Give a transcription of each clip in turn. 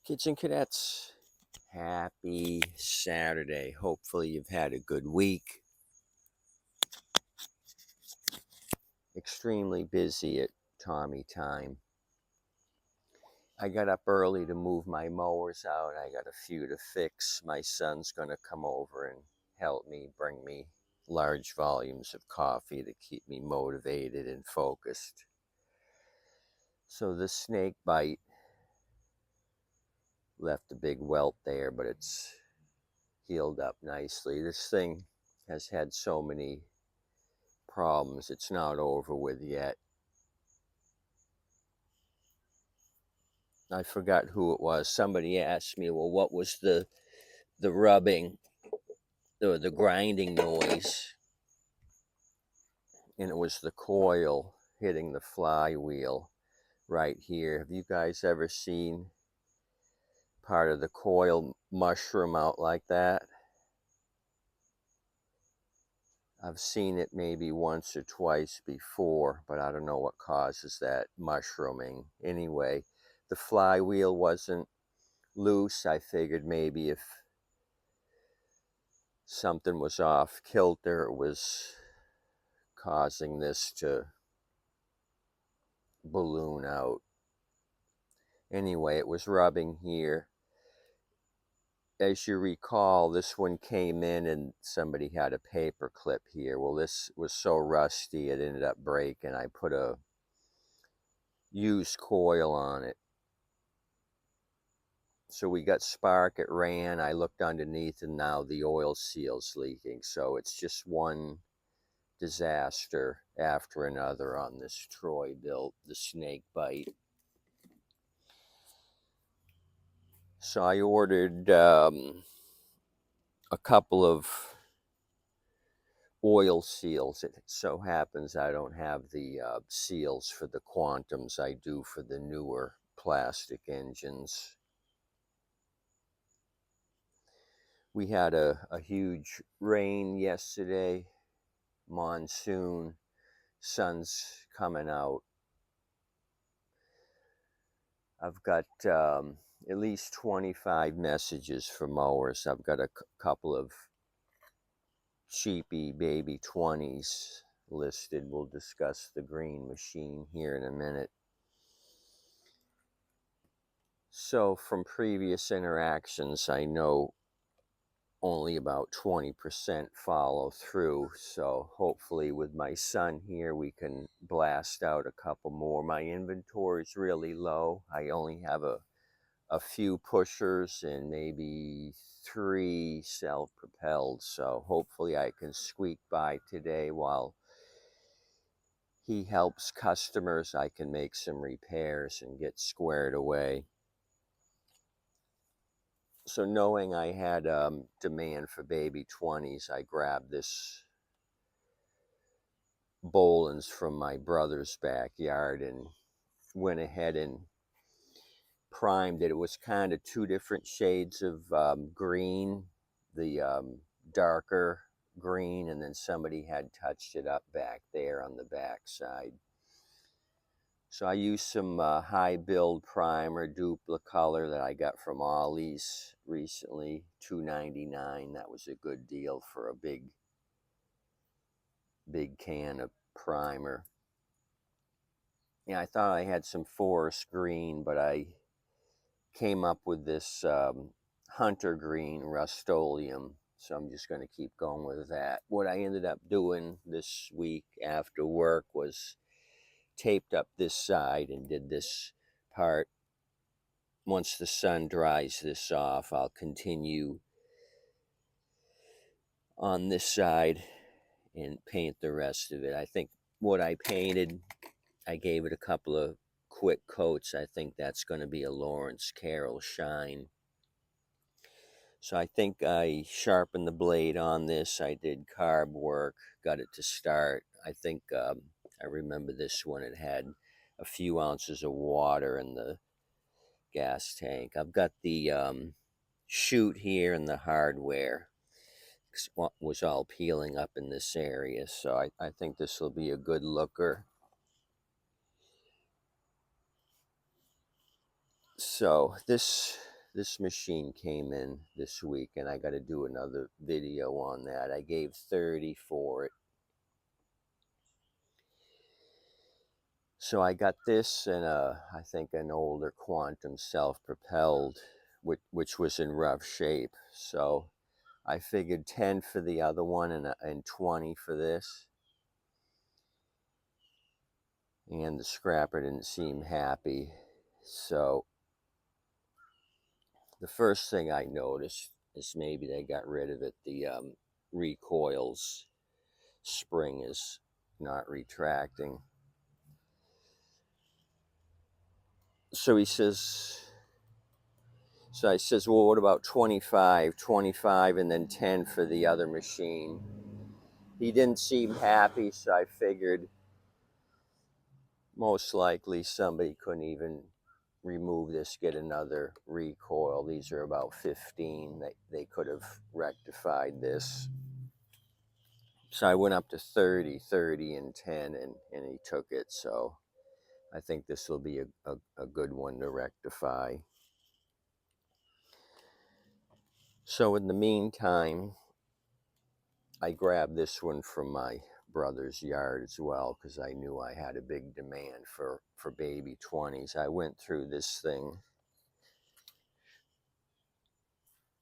Kids and cadets, happy Saturday. Hopefully, you've had a good week. Extremely busy at Tommy time. I got up early to move my mowers out. I got a few to fix. My son's going to come over and help me bring me large volumes of coffee to keep me motivated and focused. So, the snake bite left a big welt there, but it's healed up nicely. This thing has had so many problems. It's not over with yet. I forgot who it was. Somebody asked me, well, what was the rubbing or the grinding noise? And it was the coil hitting the flywheel right here. Have you guys ever seen part of the coil mushroom out like that? I've seen it maybe once or twice before, but I don't know what causes that mushrooming. Anyway, the flywheel wasn't loose. I figured maybe if something was off kilter, it was causing this to balloon out. Anyway, it was rubbing here. As you recall, this one came in and somebody had a paper clip here. Well, this was so rusty it ended up breaking. I put a used coil on it. So we got spark, it ran. I looked underneath and now the oil seal's leaking. So it's just one disaster after another on this Troy built, the snake bite. So I ordered a couple of oil seals. It so happens I don't have the seals for the Quantums. I do for the newer plastic engines. We had a huge rain yesterday, monsoon, sun's coming out. I've got at least 25 messages for mowers. I've got a couple of cheapy baby 20s listed. We'll discuss the green machine here in a minute. So from previous interactions, I know only about 20% follow through. So hopefully with my son here, we can blast out a couple more. My inventory is really low. I only have a few pushers and maybe 3 self-propelled. So hopefully I can squeak by today while he helps customers. I can make some repairs and get squared away. So knowing I had demand for baby 20s, I grabbed this Boland's from my brother's backyard and went ahead and primed it. It was kind of 2 different shades of green, the darker green, and then somebody had touched it up back there on the back side. So I used some high build primer, Duplicolor that I got from Ollie's recently, $2.99. That was a good deal for a big can of primer. Yeah, I thought I had some forest green, but I came up with this hunter green Rust-Oleum. So I'm just going to keep going with that. What I ended up doing this week after work was taped up this side and did this part. Once the sun dries this off, I'll continue on this side and paint the rest of it. I think what I painted, I gave it a couple of quick coats. I think that's going to be a Lawrence Carroll shine. So I think I sharpened the blade on this. I did carb work, got it to start. I think I remember this one. It had a few ounces of water in the gas tank. I've got the chute here and the hardware was all peeling up in this area. So I think this will be a good looker. So this this machine came in this week, and I got to do another video on that. I gave 30 for it. So I got this and I think an older Quantum self-propelled, which was in rough shape. So I figured 10 for the other one and 20 for this. And the scrapper didn't seem happy. So the first thing I noticed is maybe they got rid of it. The recoils spring is not retracting. So he says, so I says, well, what about 25, 25, and then 10 for the other machine? He didn't seem happy, so I figured most likely somebody couldn't even remove this, get another recoil. These are about 15. They could have rectified this. So I went up to 30, 30, and 10, and he took it. So I think this will be a good one to rectify. So in the meantime, I grabbed this one from my brother's yard as well because I knew I had a big demand for baby 20s. I went through this thing.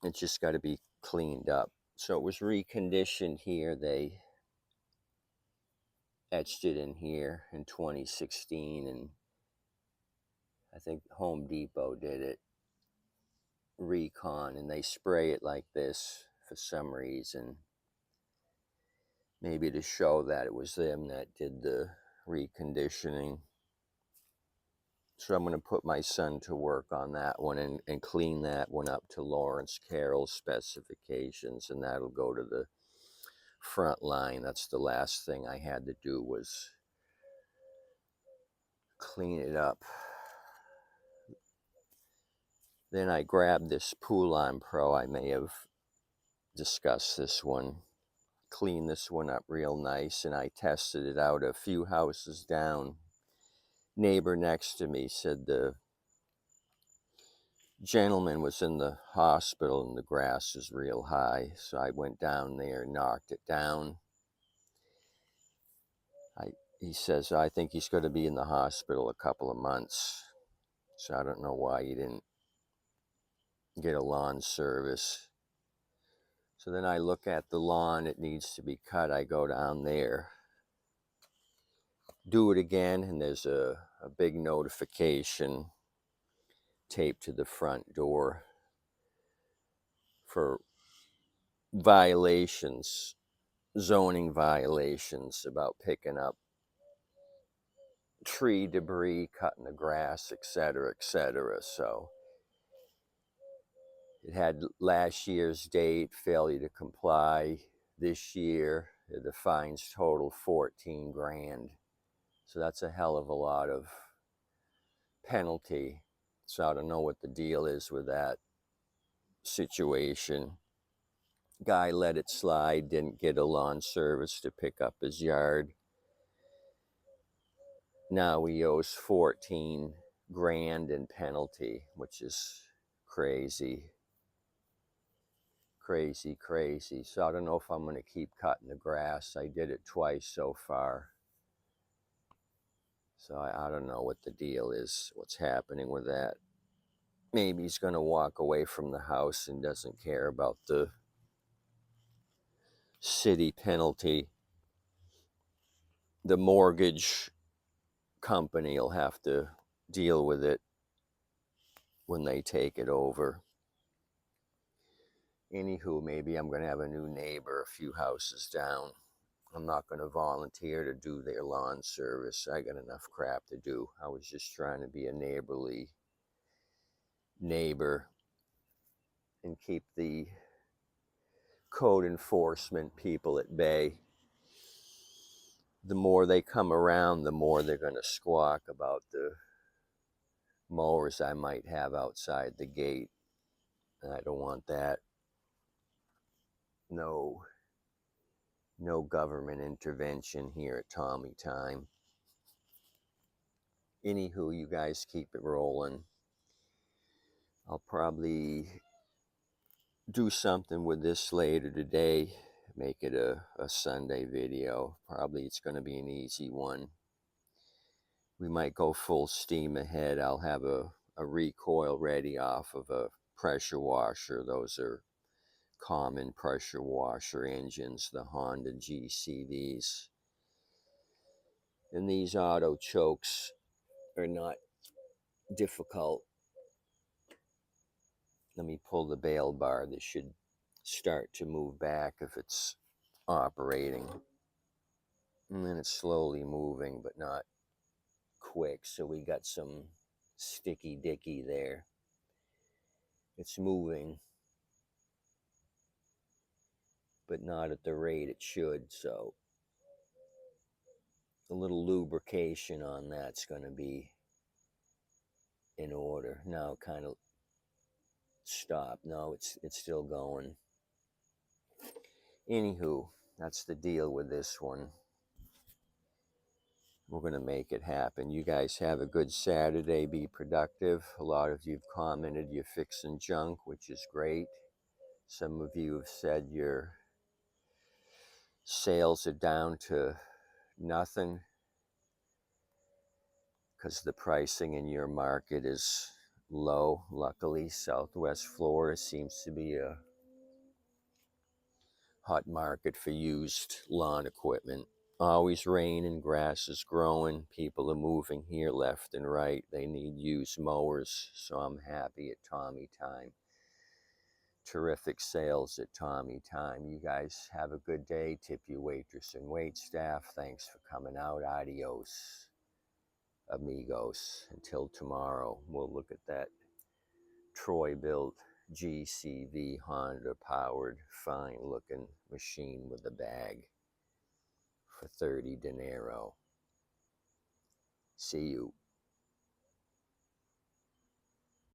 It's just got to be cleaned up. So it was reconditioned here. They etched it in here in 2016, and I think Home Depot did it, recon, and they spray it like this for some reason. Maybe to show that it was them that did the reconditioning. So I'm going to put my son to work on that one and clean that one up to Lawrence Carroll specifications, and that'll go to the front line. That's the last thing I had to do, was clean it up. Then I grabbed this Poulon Pro. I may have discussed this one. Cleaned this one up real nice, and I tested it out a few houses down. Neighbor next to me said the gentleman was in the hospital and the grass is real high. So I went down there and knocked it down. He says, I think he's going to be in the hospital a couple of months. So I don't know why he didn't get a lawn service. So then I look at the lawn, it needs to be cut. I go down there, do it again, and there's a big notification taped to the front door for violations, zoning violations about picking up tree debris, cutting the grass, etc., etc. So it had last year's date, failure to comply. This year, the fines total 14 grand. So that's a hell of a lot of penalty. So I don't know what the deal is with that situation. Guy let it slide, didn't get a lawn service to pick up his yard. Now he owes 14 grand in penalty, which is crazy. Crazy, crazy. So I don't know if I'm going to keep cutting the grass. I did it twice so far. So I don't know what the deal is, what's happening with that. Maybe he's going to walk away from the house and doesn't care about the city penalty. The mortgage company will have to deal with it when they take it over. Anywho, maybe I'm going to have a new neighbor a few houses down. I'm not going to volunteer to do their lawn service. I got enough crap to do. I was just trying to be a neighborly neighbor and keep the code enforcement people at bay. The more they come around, the more they're going to squawk about the mowers I might have outside the gate. And I don't want that. No government intervention here at Tommy Time. Anywho, you guys keep it rolling. I'll probably do something with this later today, make it a Sunday video. Probably it's going to be an easy one. We might go full steam ahead. I'll have a recoil ready off of a pressure washer. Those are common pressure washer engines, the Honda GCVs. And these auto chokes are not difficult. Let me pull the bail bar. This should start to move back if it's operating. And then it's slowly moving, but not quick. So we got some sticky dicky there. It's moving, but not at the rate it should. So a little lubrication on that's going to be in order. Now kind of stop. No, it's still going. Anywho, that's the deal with this one. We're going to make it happen. You guys have a good Saturday. Be productive. A lot of you've commented you're fixing junk, which is great. Some of you have said your sales are down to nothing because the pricing in your market is low. Luckily, Southwest Florida seems to be a hot market for used lawn equipment. Always rain and grass is growing. People are moving here left and right. They need used mowers, so I'm happy at Tommy Time. Terrific sales at Tommy Time. You guys have a good day. Tip your waitress and wait staff. Thanks for coming out. Adios, amigos. Until tomorrow, we'll look at that Troy-built GCV Honda-powered, fine-looking machine with a bag for 30 dinero. See you.